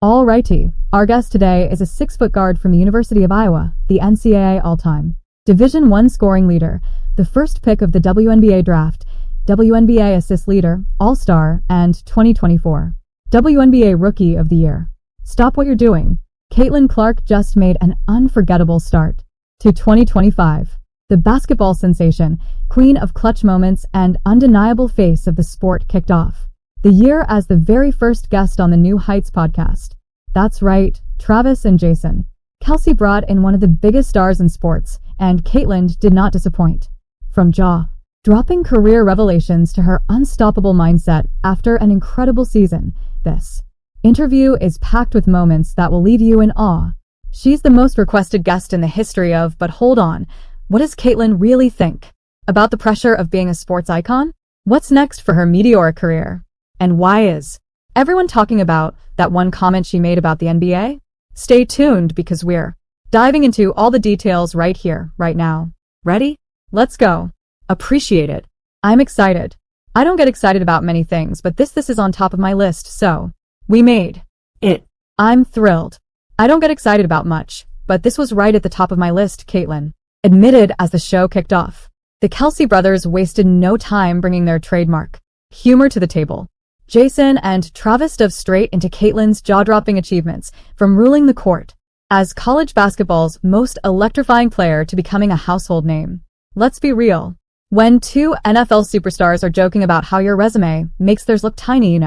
Alrighty, our guest today is a 6-foot guard from the University of Iowa, the NCAA all-time Division I scoring leader, the first pick of the WNBA draft, WNBA assist leader, All-Star, and 2024 WNBA Rookie of the Year. Stop what you're doing. Caitlin Clark just made an unforgettable start to 2025. The basketball sensation, queen of clutch moments, and undeniable face of the sport kicked off the year as the very first guest on the New Heights podcast. That's right, Travis and Jason. Kelsey brought in one of the biggest stars in sports, and Caitlin did not disappoint. From jaw-dropping career revelations to her unstoppable mindset after an incredible season, this interview is packed with moments that will leave you in awe. She's the most requested guest in the history of, but hold on, what does Caitlin really think about the pressure of being a sports icon? What's next for her meteoric career? And why is everyone talking about that one comment she made about the NBA? Stay tuned because we're diving into all the details right here, right now. Ready? Let's go. Appreciate it. I'm excited. I don't get excited about many things, but this is on top of my list, so we made it. I'm thrilled. I don't get excited about much, but this was right at the top of my list, Caitlin admitted as the show kicked off. The Kelsey brothers wasted no time bringing their trademark humor to the table. Jason and Travis dove straight into Caitlin's jaw-dropping achievements, from ruling the court as college basketball's most electrifying player to becoming a household name. Let's be real. When two NFL superstars are joking about how your resume makes theirs look tiny,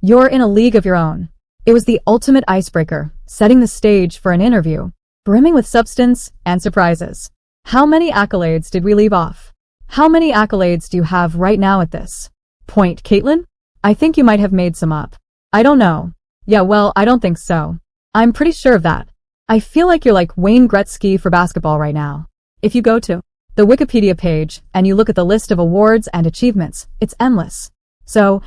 you're in a league of your own. It was the ultimate icebreaker, setting the stage for an interview brimming with substance and surprises. How many accolades did we leave off? How many accolades do you have right now at this point, Caitlin? I think you might have made some up. I don't know. Yeah, well, I don't think so. I'm pretty sure of that. I feel like you're like Wayne Gretzky for basketball right now. If you go to the Wikipedia page and you look at the list of awards and achievements, it's endless. So,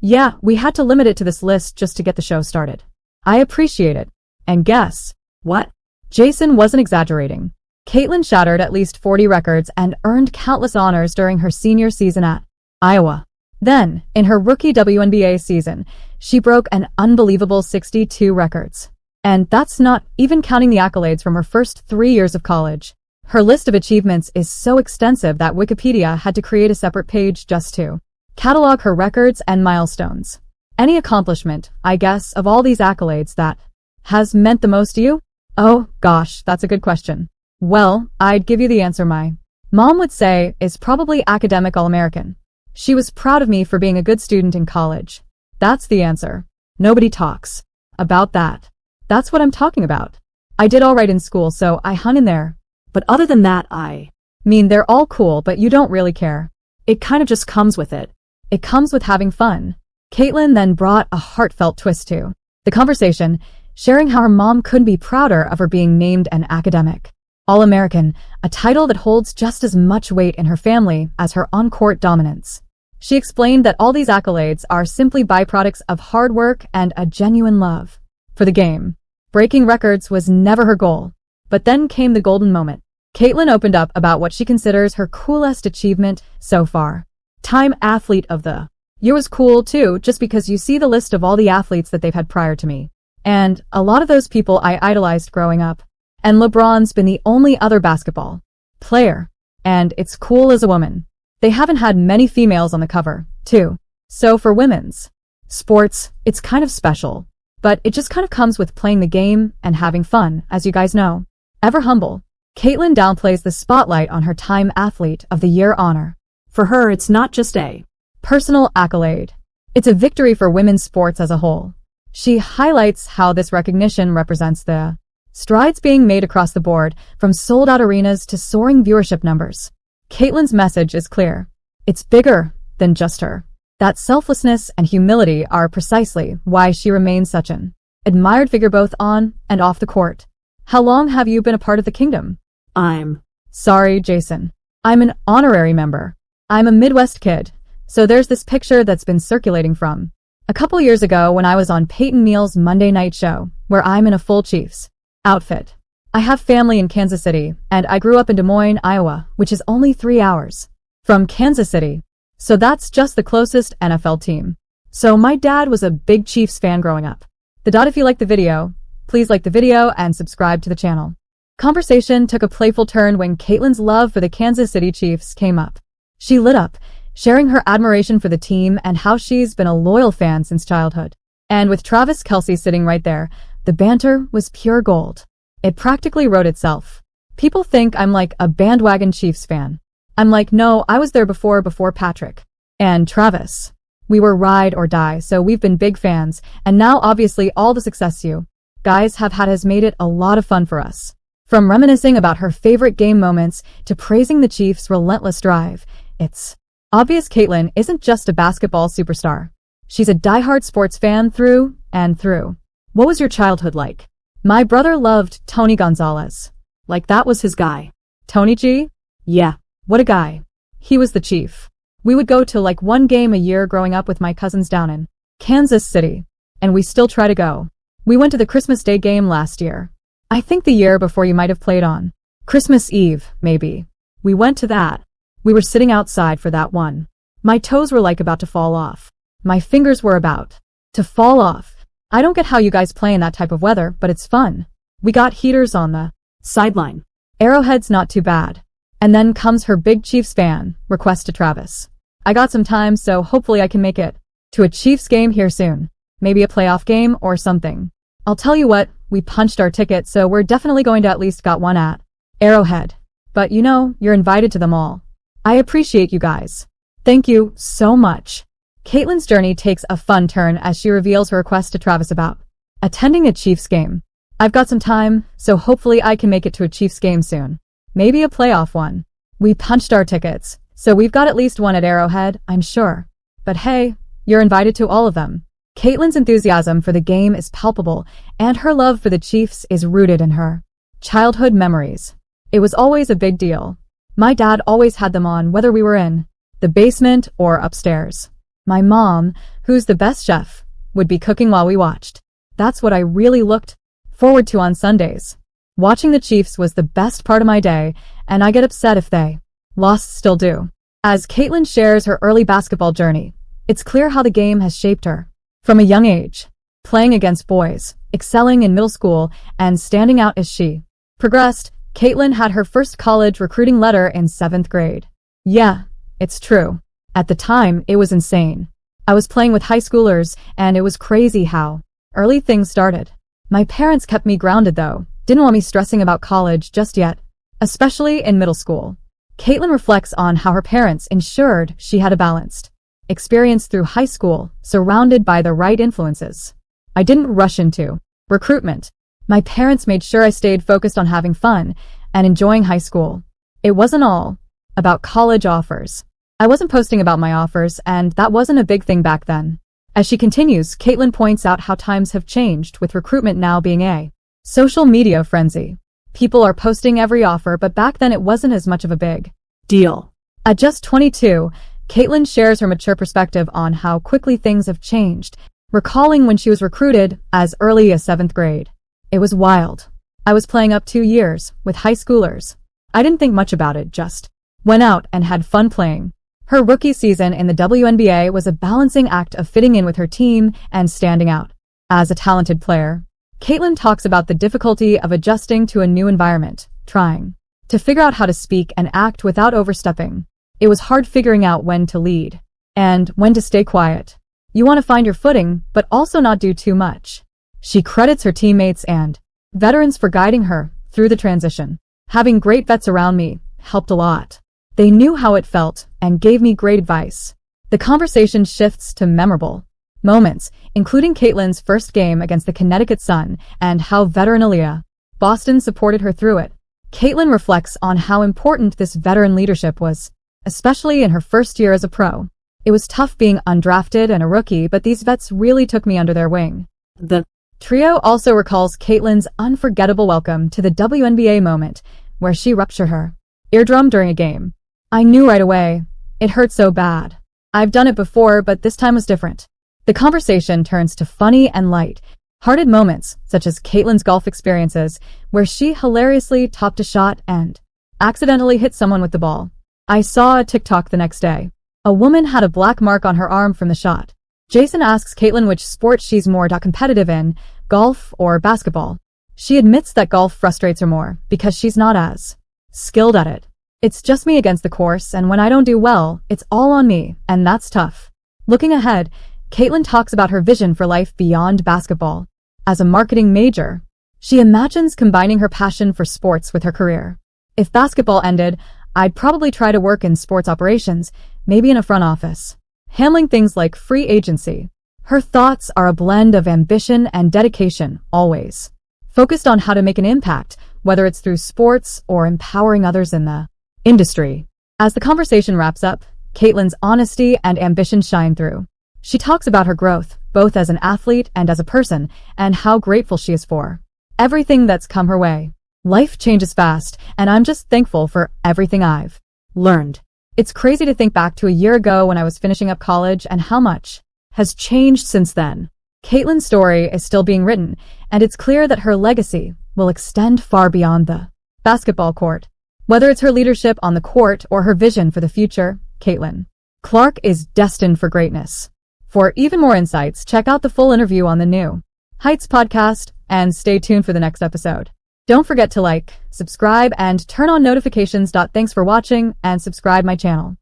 yeah, we had to limit it to this list just to get the show started. I appreciate it. And guess what? Jason wasn't exaggerating. Caitlin shattered at least 40 records and earned countless honors during her senior season at Iowa. Then, in her rookie WNBA season, she broke an unbelievable 62 records. And that's not even counting the accolades from her first 3 years of college. Her list of achievements is so extensive that Wikipedia had to create a separate page just to catalog her records and milestones. Any accomplishment, I guess, of all these accolades that has meant the most to you? Oh, gosh, that's a good question. Well, I'd give you the answer my mom would say is probably academic All-American. She was proud of me for being a good student in college. That's the answer. Nobody talks about that. That's what I'm talking about. I did all right in school, so I hung in there. But other than that, I mean, they're all cool, but you don't really care. It kind of just comes with it. It comes with having fun. Caitlin then brought a heartfelt twist to the conversation, sharing how her mom couldn't be prouder of her being named an academic All-American, a title that holds just as much weight in her family as her on-court dominance. She explained that all these accolades are simply byproducts of hard work and a genuine love for the game. Breaking records was never her goal. But then came the golden moment. Caitlin opened up about what she considers her coolest achievement so far. Time Athlete of the Year was cool too, just because you see the list of all the athletes that they've had prior to me. And a lot of those people I idolized growing up. And LeBron's been the only other basketball player. And it's cool as a woman. They haven't had many females on the cover, too. So for women's sports, it's kind of special. But it just kind of comes with playing the game and having fun, as you guys know. Ever humble, Caitlin downplays the spotlight on her Time Athlete of the Year honor. For her, it's not just a personal accolade. It's a victory for women's sports as a whole. She highlights how this recognition represents the strides being made across the board, from sold-out arenas to soaring viewership numbers. Caitlin's message is clear. It's bigger than just her. That selflessness and humility are precisely why she remains such an admired figure both on and off the court. How long have you been a part of the kingdom? I'm sorry, Jason. I'm an honorary member. I'm a Midwest kid, so there's this picture that's been circulating from a couple years ago when I was on Peyton Neal's Monday night show, where I'm in a full Chiefs outfit. I have family in Kansas City, and I grew up in Des Moines, Iowa, which is only 3 hours from Kansas City. So that's just the closest NFL team. So my dad was a big Chiefs fan growing up. If you like the video, please like the video and subscribe to the channel. Conversation took a playful turn when Caitlyn's love for the Kansas City Chiefs came up. She lit up, sharing her admiration for the team and how she's been a loyal fan since childhood. And with Travis Kelce sitting right there, the banter was pure gold. It practically wrote itself. People think I'm like a bandwagon Chiefs fan. I'm like, no, I was there before Patrick and Travis. We were ride or die, so we've been big fans, and now obviously all the success you guys have had has made it a lot of fun for us. From reminiscing about her favorite game moments to praising the Chiefs' relentless drive, it's obvious Caitlyn isn't just a basketball superstar. She's a diehard sports fan through and through. What was your childhood like? My brother loved Tony Gonzalez. Like that was his guy. Tony G? Yeah, what a guy. He was the chief. We would go to like one game a year growing up with my cousins down in Kansas City. And we still try to go. We went to the Christmas Day game last year. I think the year before you might have played on Christmas Eve, maybe. We went to that. We were sitting outside for that one. My toes were like about to fall off. My fingers were about to fall off. I don't get how you guys play in that type of weather, but it's fun. We got heaters on the sideline. Arrowhead's not too bad. And then comes her big Chiefs fan request to Travis. I got some time, so hopefully I can make it to a Chiefs game here soon. Maybe a playoff game or something. I'll tell you what, we punched our ticket, so we're definitely going to at least got one at Arrowhead. But you know, you're invited to them all. I appreciate you guys. Thank you so much. Caitlyn's journey takes a fun turn as she reveals her request to Travis about attending a Chiefs game. I've got some time, so hopefully I can make it to a Chiefs game soon. Maybe a playoff one. We punched our tickets, so we've got at least one at Arrowhead, I'm sure. But hey, you're invited to all of them. Caitlyn's enthusiasm for the game is palpable, and her love for the Chiefs is rooted in her childhood memories. It was always a big deal. My dad always had them on whether we were in the basement or upstairs. My mom, who's the best chef, would be cooking while we watched. That's what I really looked forward to on Sundays. Watching the Chiefs was the best part of my day, and I get upset if they lost, still do. As Caitlyn shares her early basketball journey, it's clear how the game has shaped her. From a young age, playing against boys, excelling in middle school, and standing out as she progressed, Caitlyn had her first college recruiting letter in 7th grade. Yeah, it's true. At the time, it was insane. I was playing with high schoolers, and it was crazy how early things started. My parents kept me grounded though, didn't want me stressing about college just yet, especially in middle school. Caitlyn reflects on how her parents ensured she had a balanced experience through high school, surrounded by the right influences. I didn't rush into recruitment. My parents made sure I stayed focused on having fun and enjoying high school. It wasn't all about college offers. I wasn't posting about my offers, and that wasn't a big thing back then. As she continues, Caitlyn points out how times have changed, with recruitment now being a social media frenzy. People are posting every offer, but back then it wasn't as much of a big deal. At just 22, Caitlyn shares her mature perspective on how quickly things have changed, recalling when she was recruited as early as 7th grade. It was wild. I was playing up 2 years with high schoolers. I didn't think much about it, just went out and had fun playing. Her rookie season in the WNBA was a balancing act of fitting in with her team and standing out. As a talented player, Caitlyn talks about the difficulty of adjusting to a new environment, trying to figure out how to speak and act without overstepping. It was hard figuring out when to lead and when to stay quiet. You want to find your footing, but also not do too much. She credits her teammates and veterans for guiding her through the transition. Having great vets around me helped a lot. They knew how it felt and gave me great advice. The conversation shifts to memorable moments, including Caitlyn's first game against the Connecticut Sun and how veteran Aaliyah Boston supported her through it. Caitlyn reflects on how important this veteran leadership was, especially in her first year as a pro. It was tough being undrafted and a rookie, but these vets really took me under their wing. The trio also recalls Caitlyn's unforgettable welcome to the WNBA moment, where she ruptured her eardrum during a game. I knew right away. It hurt so bad. I've done it before, but this time was different. The conversation turns to funny and light-hearted moments, such as Caitlyn's golf experiences, where she hilariously topped a shot and accidentally hit someone with the ball. I saw a TikTok the next day. A woman had a black mark on her arm from the shot. Jason asks Caitlyn which sport she's more competitive in, golf or basketball. She admits that golf frustrates her more because she's not as skilled at it. It's just me against the course, and when I don't do well, it's all on me, and that's tough. Looking ahead, Caitlin talks about her vision for life beyond basketball. As a marketing major, she imagines combining her passion for sports with her career. If basketball ended, I'd probably try to work in sports operations, maybe in a front office, handling things like free agency. Her thoughts are a blend of ambition and dedication, always focused on how to make an impact, whether it's through sports or empowering others in the industry. As the conversation wraps up, Caitlin's honesty and ambition shine through. She talks about her growth, both as an athlete and as a person, and how grateful she is for everything that's come her way. Life changes fast, and I'm just thankful for everything I've learned. It's crazy to think back to a year ago when I was finishing up college and how much has changed since then. Caitlin's story is still being written, and it's clear that her legacy will extend far beyond the basketball court. Whether it's her leadership on the court or her vision for the future, Caitlin Clark is destined for greatness. For even more insights, check out the full interview on the New Heights podcast and stay tuned for the next episode. Don't forget to like, subscribe, and turn on notifications. Thanks for watching and subscribe my channel.